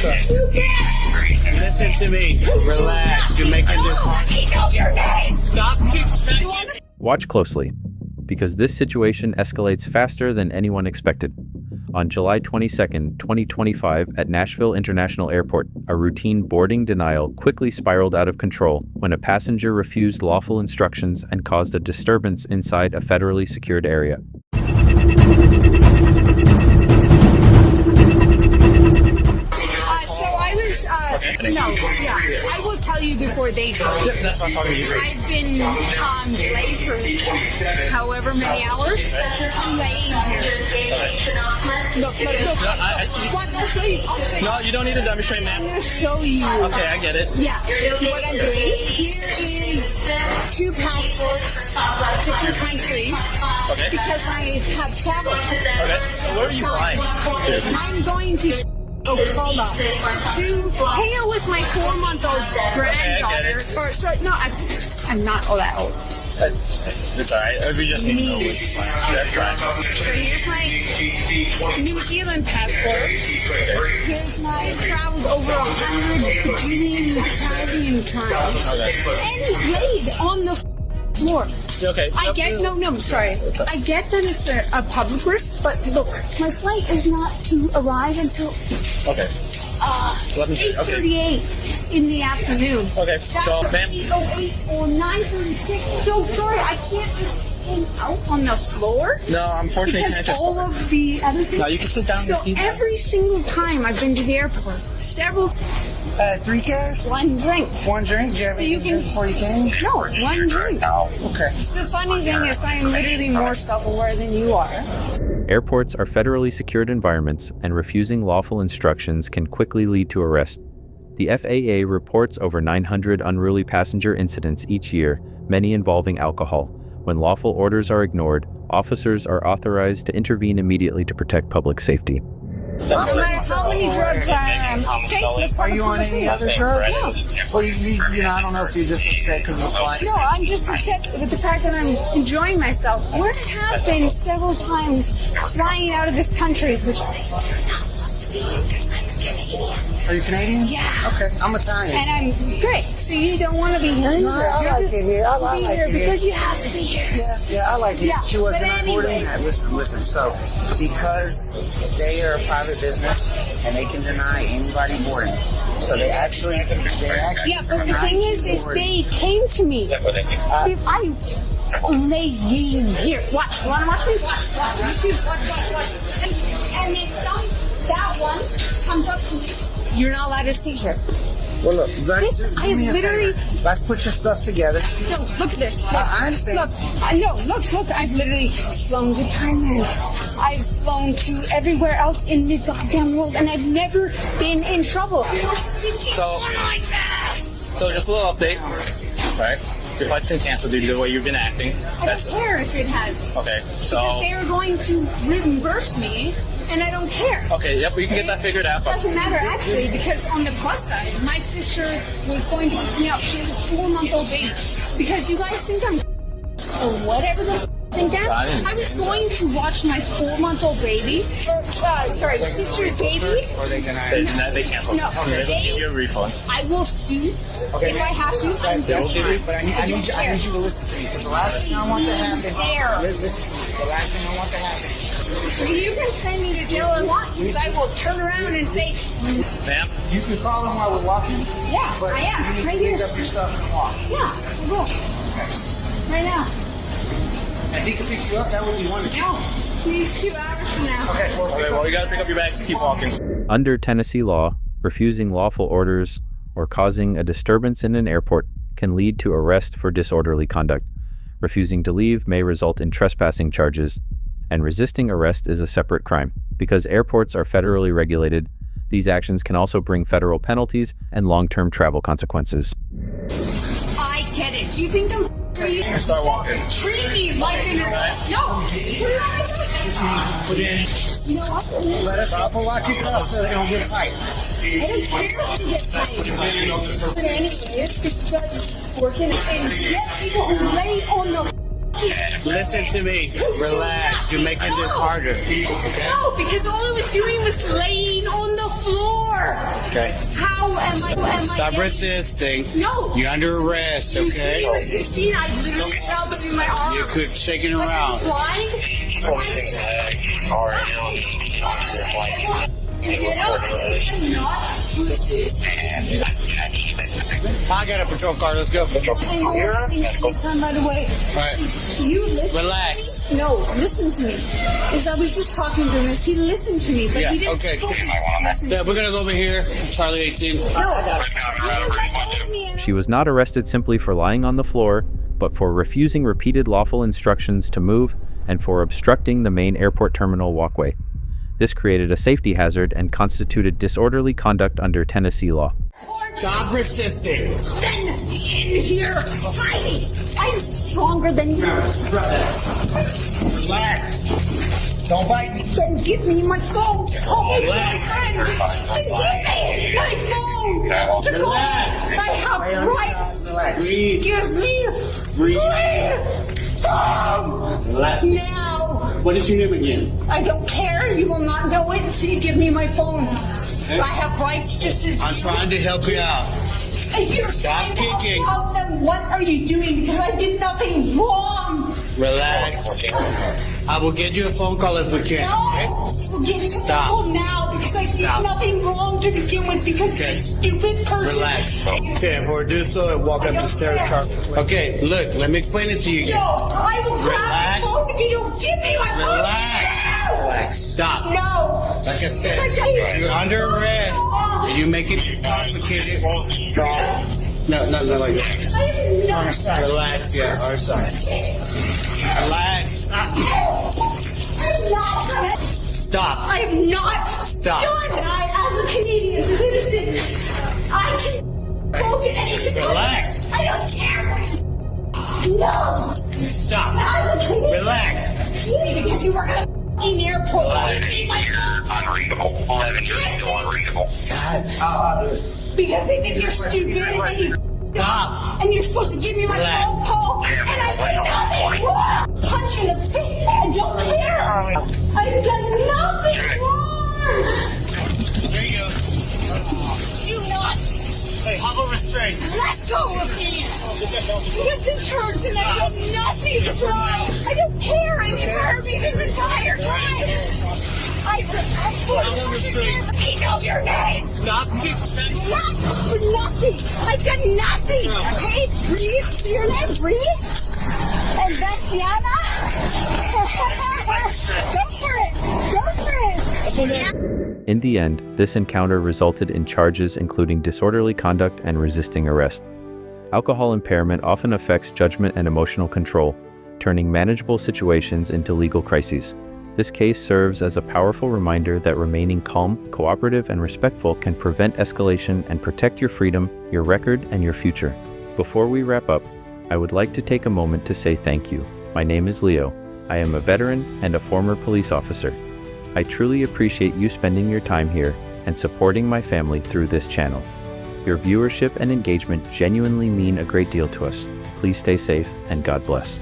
Listen to me. Relax. You're making this. Stop. Watch closely, because this situation escalates faster than anyone expected. On July 22, 2025, at Nashville International Airport, a routine boarding denial quickly spiraled out of control when a passenger refused lawful instructions and caused a disturbance inside a federally secured area. I will tell you before they tell you. That's what I'm talking to you. I've been delayed for however many hours. I'm laying here. Look. I see. What? I'll show you. No, you don't need to demonstrate, I'm ma'am. going to show you. Okay, I get it. Yeah, what I'm doing. Here is 2 passports to 2 countries. Okay. Because I have traveled. Okay, so where are you flying to? I'm going to Oklahoma to hang out with my 4-month-old granddaughter. Or sorry, no, I'm not all that old. It's alright. We just need to know which is fine. That's fine. So here's my New Zealand passport. Here's my traveled over 100 billion Canadian times. And laid on the floor. Okay. I get I get that it's a public risk, but look, my flight is not to arrive until Okay. 8:38 in the afternoon. Okay. That's So, ma'am. 8:08 or 9:36. So sorry, I can't just hang out on the floor. No, unfortunately, you can't Because just. all of the other things. No, you can sit down and So see that. every single time I've been to the airport, several 3 cash? 1 drink. 1 drink? Did you have So you anything can- before you came? No, 1 drink. Okay. The funny thing is, I am literally more self-aware than you are. Airports are federally secured environments, and refusing lawful instructions can quickly lead to arrest. The FAA reports over 900 unruly passenger incidents each year, many involving alcohol. When lawful orders are ignored, officers are authorized to intervene immediately to protect public safety. No matter how many drugs I take, Are you on any other drugs? Well, I don't know if you're just upset because of the flight. No, I'm just upset with the fact that I'm enjoying myself. There have been several times flying out of this country, which I do not want to be because I'm Canadian. Are you Canadian? Yeah. Okay, I'm Italian. And I'm great. So you don't want to be here? No, I like it here. I like it here. Because you have to be here. Yeah, I like it. Yeah, She wasn't but on board in anyway. that. Listen. So, because they are a private business and they can deny anybody boarding, so they actually Yeah, but the denied thing you is boarding. they came to me. If I laying here. Watch. You want to watch me? Watch. And if that one comes up to me, you're not allowed to see her. Well, look, I have literally. Let's put your stuff together. No, look at this. Look, I understand. Look. I've literally flown to Thailand. I've flown to everywhere else in the goddamn world, and I've never been in trouble. So, so just a little update. Right? Your flight's been canceled due to the way you've been acting. I don't care if it has. Okay, Because so. they are going to reimburse me, and I don't care. Okay, yep, we can get that figured out. It doesn't matter, actually, because on the plus side, my sister was going to pick me up. She has a 4-month-old baby. Because you guys think I'm or whatever the think that. I was going to watch my 4-month-old baby. Sister's baby. Or they deny it. They canceled. No, Okay, they'll give you a refund. I will sue if I have to. That's fine, but I need you to listen to me, because the last thing I want to happen. Listen to me. The last thing I want to happen. You can send me to jail or not, because I will turn around and say, Ma'am? You can call them while we're walking. yeah, But I am. you Right need to here. pick up your stuff and walk. Yeah, I will. Right now. If he could pick you up, that would be wonderful. No, please 2 hours from now. Okay, Well, you gotta pick up your bags. Keep walking. Under Tennessee law, refusing lawful orders or causing a disturbance in an airport can lead to arrest for disorderly conduct. Refusing to leave may result in trespassing charges, and resisting arrest is a separate crime. Because airports are federally regulated, these actions can also bring federal penalties and long-term travel consequences. I get it. You think I'm Start walking. treat me like an no. Put it in. You know what? Let us lock you up so they don't get a fight. I don't care if you get paid. But anyways, because working and get people who lay on the Listen to me. Relax. you're making this harder. Okay? No, because all I was doing was laying on the floor. Okay. How am I? Stop resisting. No. You're under arrest, You see me okay? resisting? I literally felt it in my arm. You could shake it Like, around. blind? Get up. I'm not resisting. I got a patrol car. Let's go. Time by the way. All right. You listen. Relax. No, listen to me. As I was just talking to him, he listened to me, but Yeah, he didn't okay. fully listen. Yeah, we're gonna go over here. Charlie 18. She was not arrested simply for lying on the floor, but for refusing repeated lawful instructions to move and for obstructing the main airport terminal walkway. This created a safety hazard and constituted disorderly conduct under Tennessee law. Stop resisting. Then in here, fighting. I'm stronger than you. Relax. Don't bite me. Then give me my phone. Oh, Relax. Then give me my phone. To go. Relax. I have rights. Breathe. Give me my phone. Relax. Now. What is your name again? I don't care. You will not know it until you give me my phone. I have rights just as I'm trying to help you out. If you're Stop trying to kicking. help them, what are you doing? Because I did nothing wrong. Relax. I will get you a phone call if we can. No, we'll give you Stop. a phone now because I did nothing wrong to begin with because you're a stupid person. Relax. Okay, if we do so, and walk up the stairs, Charlie. Okay, look, let me explain it to you No, again. I will grab Relax. my phone if you don't give me my phone. Relax. now. Relax. Stop. No. Like I said, you're under arrest. And you make it complicated. No, like that. I am not. Relax, yeah, our side. Relax. I'm not gonna. Stop. I'm not Stop. done. As a Canadian citizen, I can go to anything. Relax. I don't care. No. Stop. As a Canadian. Relax. Because you were gonna in the airport. Unreadable. 11 years still unreadable. Because they think you're stupid and you Stop. and you're supposed to give me my Relax. phone call and I did nothing wrong. Punch in the face. I don't care. I've done nothing wrong. There you go. Do not Hey, how about restraint? let go of me. Because this hurts and I've done nothing wrong. I don't care and you've hurt me this entire time. I know your name. Stop. Not for nothing. I've done nothing. Okay? Breathe. Your name, breathe. And Betiana. Go for it. Go for it. In the end, this encounter resulted in charges including disorderly conduct and resisting arrest. Alcohol impairment often affects judgment and emotional control, turning manageable situations into legal crises. This case serves as a powerful reminder that remaining calm, cooperative, and respectful can prevent escalation and protect your freedom, your record, and your future. Before we wrap up, I would like to take a moment to say thank you. My name is Leo. I am a veteran and a former police officer. I truly appreciate you spending your time here and supporting my family through this channel. Your viewership and engagement genuinely mean a great deal to us. Please stay safe and God bless.